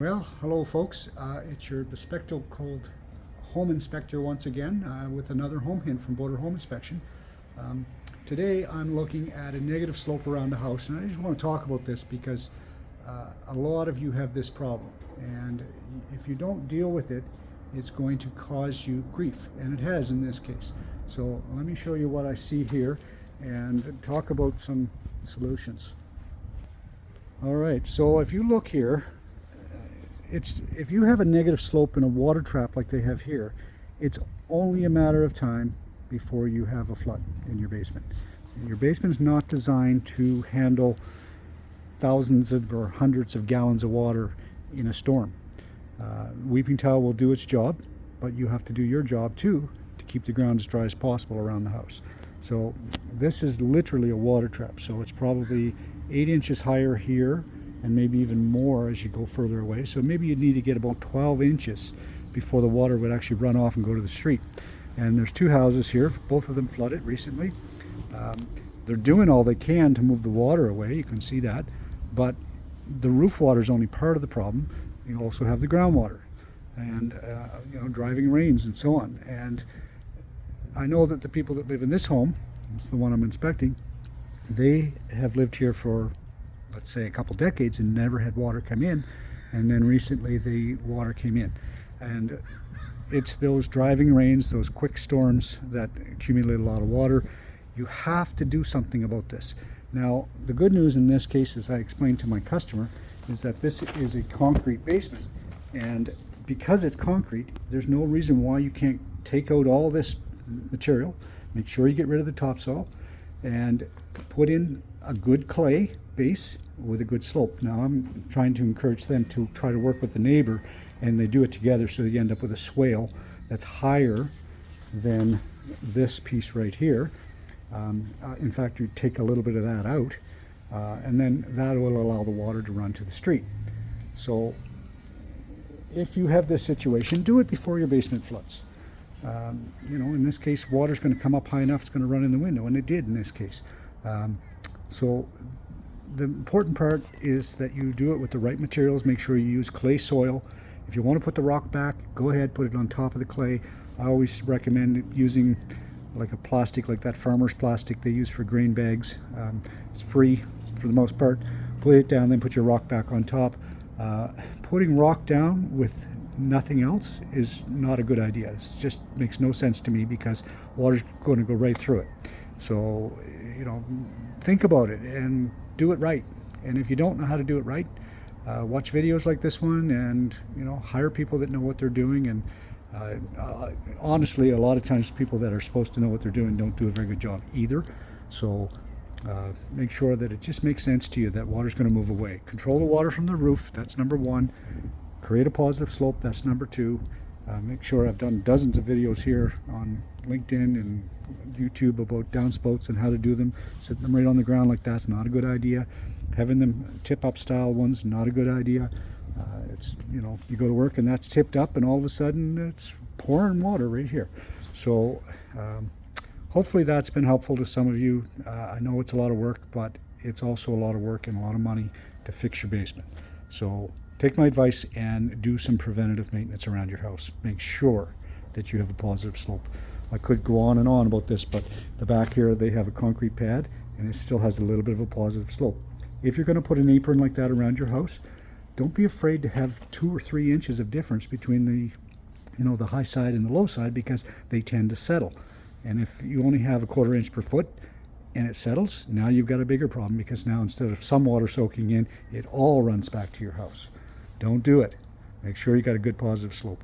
Well, hello folks. It's your bespectacled home inspector once again with another home hint from Border Home Inspection. Today I'm looking at a negative slope around the house, and I just want to talk about this because a lot of you have this problem, and if you don't deal with it, it's going to cause you grief, and it has in this case. So let me show you what I see here and talk about some solutions. All right, so if you look here, if you have a negative slope in a water trap like they have here, it's only a matter of time before you have a flood in your basement. Your basement is not designed to handle thousands of or hundreds of gallons of water in a storm. Weeping tile will do its job, but you have to do your job too to keep the ground as dry as possible around the house. So this is literally a water trap, so it's probably 8 inches higher here and maybe even more as you go further away. So maybe you'd need to get about 12 inches before the water would actually run off and go to the street. And there's two houses here, both of them flooded recently. They're doing all they can to move the water away, you can see that, but the roof water is only part of the problem. You also have the groundwater and driving rains and so on. And I know that the people that live in this home, it's the one I'm inspecting, they have lived here for, let's say, a couple decades and never had water come in, and then recently the water came in. And it's those driving rains, those quick storms that accumulate a lot of water. You have to do something about this. Now, the good news in this case, as I explained to my customer, is that this is a concrete basement, and because it's concrete, there's no reason why you can't take out all this material, make sure you get rid of the topsoil, and put in a good clay base with a good slope. Now I'm trying to encourage them to try to work with the neighbor, and they do it together, so you end up with a swale that's higher than this piece right here. In fact, you take a little bit of that out, and then that will allow the water to run to the street. So if you have this situation, do it before your basement floods. In this case, water's going to come up high enough, it's going to run in the window, and it did in this case. So the important part is that you do it with the right materials. Make sure you use clay soil. If you want to put the rock back, go ahead, put it on top of the clay. I always recommend using like a plastic, like that farmer's plastic they use for grain bags. It's free for the most part. Put it down, then put your rock back on top. Putting rock down with nothing else is not a good idea. It just makes no sense to me because water's going to go right through it. So, think about it and do it right. And if you don't know how to do it right, watch videos like this one, and hire people that know what they're doing. And honestly, a lot of times people that are supposed to know what they're doing don't do a very good job either. So make sure that it just makes sense to you that water's going to move away. Control the water from the roof, that's number one. Create a positive slope, that's number two. Make sure, I've done dozens of videos here on LinkedIn and YouTube about downspouts and how to do them. Setting them right on the ground like that's not a good idea. Having them tip up style ones, not a good idea. It's you go to work and that's tipped up, and all of a sudden it's pouring water right here. So hopefully that's been helpful to some of you. I know it's a lot of work, but it's also a lot of work and a lot of money to fix your basement. So take my advice and do some preventative maintenance around your house. Make sure that you have a positive slope. I could go on and on about this, but the back here, they have a concrete pad and it still has a little bit of a positive slope. If you're going to put an apron like that around your house, don't be afraid to have 2 or 3 inches of difference between the high side and the low side, because they tend to settle. And if you only have a 1/4 inch per foot and it settles, now you've got a bigger problem, because now instead of some water soaking in, it all runs back to your house. Don't do it. Make sure you got a good positive slope.